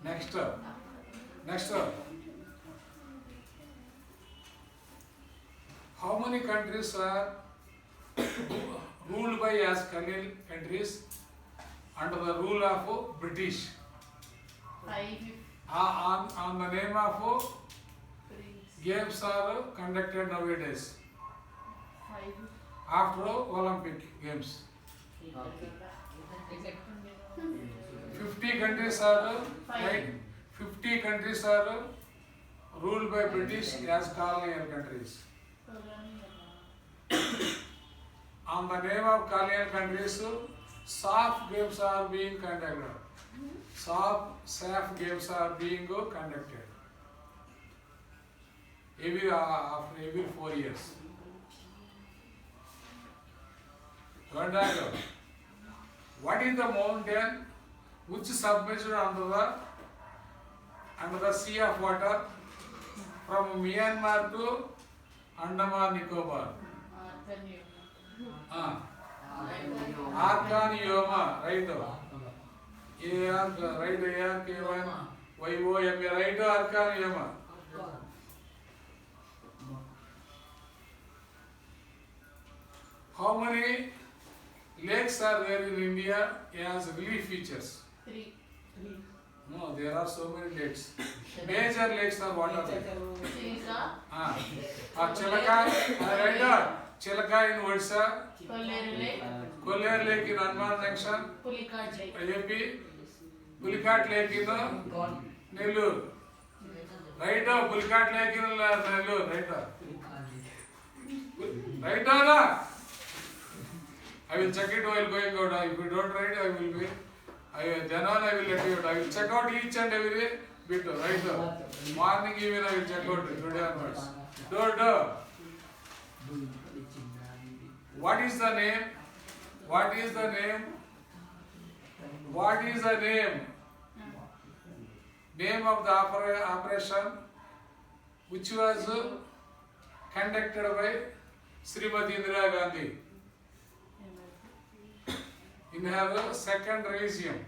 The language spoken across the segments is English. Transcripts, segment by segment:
Next. Next. How many countries are ruled by as colonial countries under the rule of British? 5. On the name of games are conducted nowadays 5. after Olympic Games. 50 countries are right. 50 countries are ruled by British as colonial countries. On the name of colonial countries, soft games are being conducted. Soft games are being conducted after every 4 years. Third dialogue. What is the mountain which is submerged under the sea of water from Myanmar to Andaman Nicobar? Arkan Yoma, right? Right, ARK1, YOM, right? Arkan Yoma. How many lakes are there in India as relief features? 3. No, there are so many lakes. Major lakes are what are they? Chilaka, right? Chilaka in Odisha, Kolera Lake in Anman Junction, AP, Pulicat Lake in Nellore. Right? Pulicat Lake in Nellore, right? Right? I will check it while going out. If you don't write, I will be. Then on I will let you out. I will check out each and every bit. Right? Morning even I will check out today onwards. What is the name? What is the name? What is the name? Name of the operation which was conducted by Srimati Indira Gandhi in her second regime.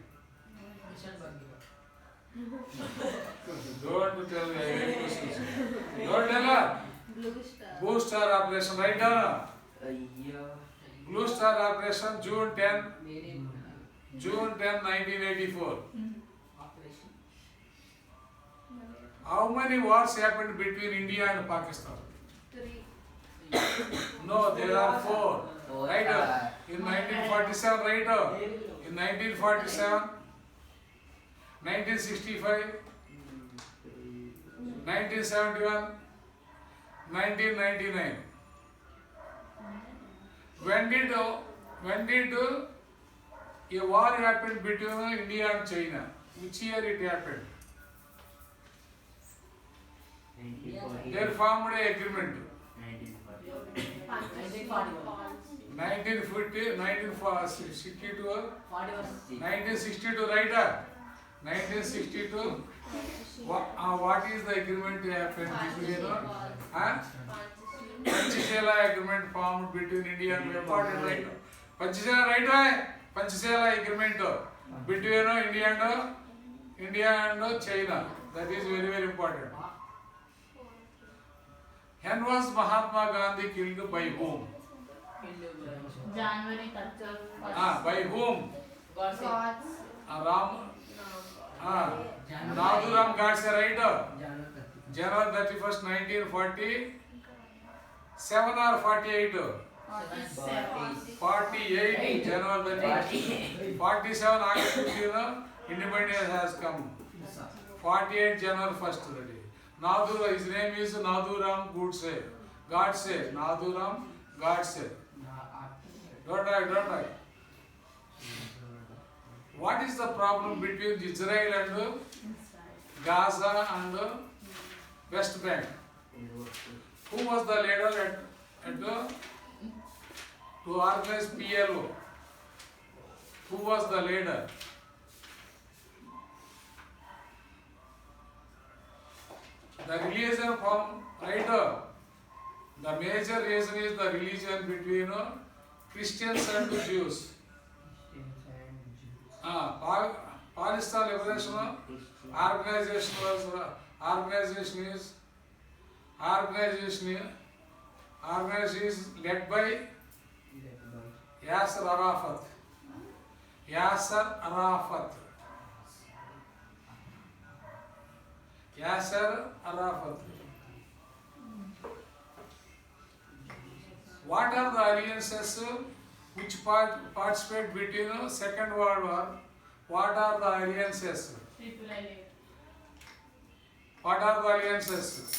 Don't tell me any questions. Don't tell her. Blue Star Operation, right down. Blue Star Operation, June 10, 1984. How many wars happened between India and Pakistan? 3. No, there are 4. Right? In 1947, right? In 1947, 1965, 1971, 1999. When did a war happen between India and China? Which year it happened? They formed an agreement. 1962, 1962, right? 1962. What is the agreement happened between Panchashela agreement formed between India and important, right? Panchashela, right? Panchashela agreement between India and China. That is very, very important. When was Mahatma Gandhi killed by whom? January 31st. By whom? Godse. Nathuram Godse, right? January 31st, 1947 or 48? 48, January 31st. 47 August 15, independence has come. 48 January 1st already. Nathuram, his name is Nathuram Godse. Godse, Nathuram Godse. Don't write. What is the problem between Israel and Gaza and West Bank? Who was the leader to organize PLO? Who was the leader? The religion from right. The major reason is the religion between Christians and Jews. Palestine Liberation Organization was organization is led by Yasser Arafat. Yasser Arafat. Yasser Arafat. What are the alliances which participate between Second World War? What are the alliances? Triple alliance. What are the alliances?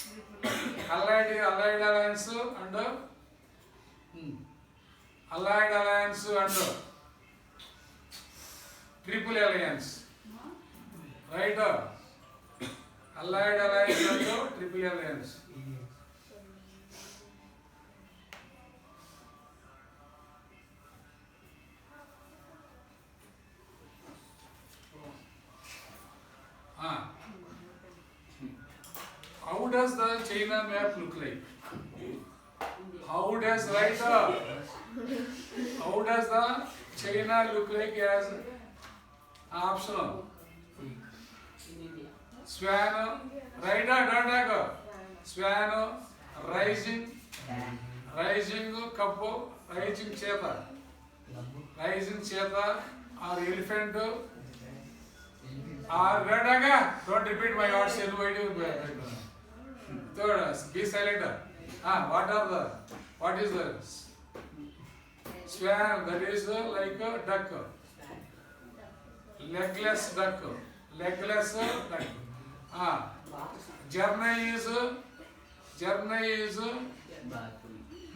Allied alliance and Allied alliance and Triple alliance. Right? Allied alliance and Triple alliance. How does the China map look like? How does the China look like as optional? Swan, right? Swan, rising couple, rising cheetah, or elephant. Don't repeat my words. Third, be silent. What is the swan? That is like a duck. Legless duck. Journey is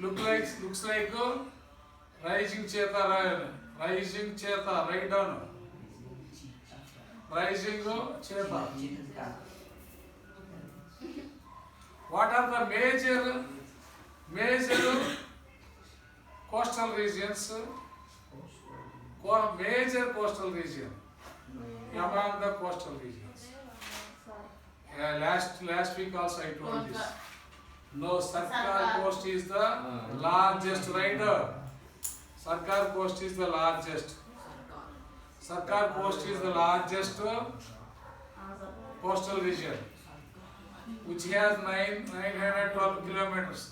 looks like rising cheetah. Right down. Rising cheetah. What are the major coastal regions? Major coastal region among the coastal regions. Last week also I told this. No, Sarkar coast is the largest, right? Sarkar coast is the largest. Sarkar coast is the largest coastal region, which has 912 kilometers,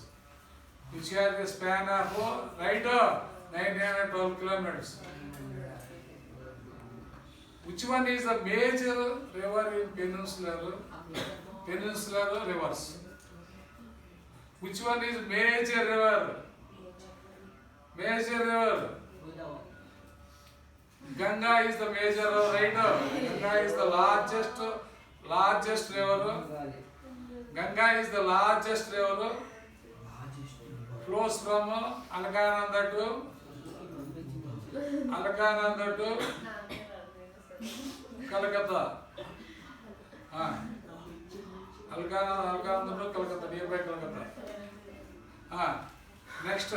which has a span of 912 kilometers. Which one is the major river in peninsular rivers? Which one is major river? Ganga is the major river, right? Ganga is the largest river. Ganga is the largest river. Flows from Alaknanda to Calcutta. Alaknanda to Calcutta, nearby Calcutta. Next,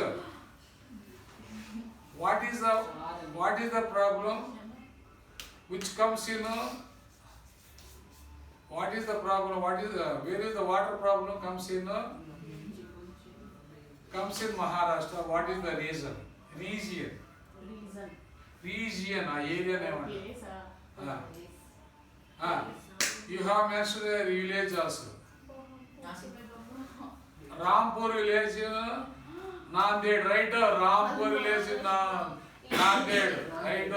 what is the problem which comes in? What is the problem? Where is the water problem comes in? Comes in Maharashtra. What is the reason? Region, area name. You have mentioned a village also. Rampur village in Nanded, right? Rampur village in Nanded, right?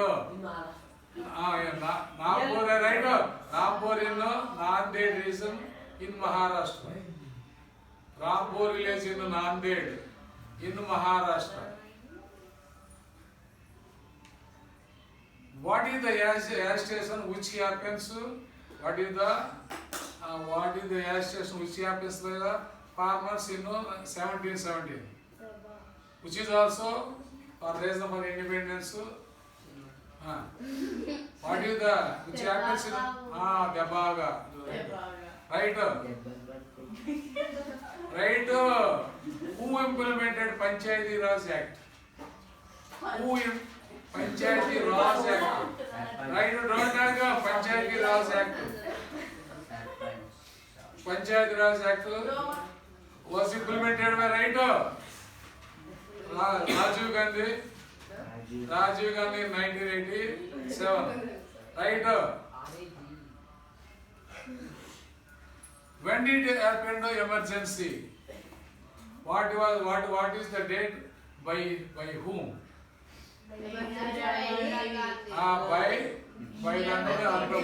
Rampur, right? Rampur in Nanded region in Maharashtra. Rampur village in Nanded in Maharashtra. What is the air station which happens? What is the air station which happens by the farmers in 1717? Which is also for reason for independence. What is which happens in Debaga? Right? Right? Who implemented Panchayati Raj Act? Panchayati Raj Act. Right? Don't talk Panchayati Raj Act. Panchayati Raj Act was implemented by Rajiv Gandhi in 1987. Right? When did it happen to emergency? What is the date? By whom? By the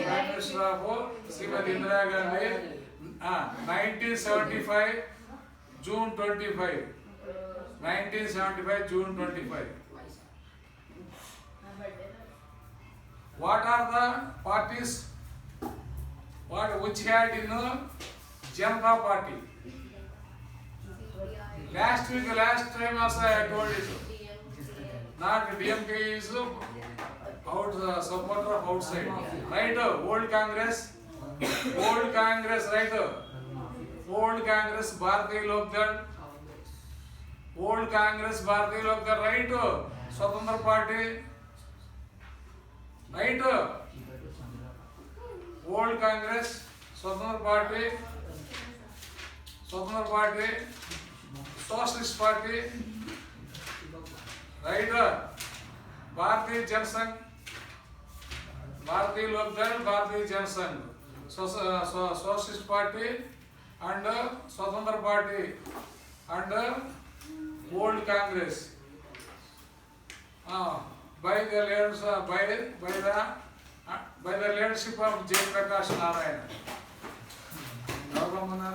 Prime Minister of Srimati Indira Gandhi, 1975 June 25. 1975 June 25. What are the parties? Which had in Janata Party? Last time also I told you. Not DMK is out supporter of outside. Right? Old Congress, right? Old Congress, Bharatiya Lokdal. Old Congress, Bharatiya Lokdal, right? Swatantra Party, right? Old Congress, Swatantra Party, Socialist Party, right? Bharatiya Janasangh, Bharatiya Lokdal, Bharatiya Janasangh, Socialist Party and Swatantra Party and Old Congress. By the leadership of J. Prakash Narayan. I don't know.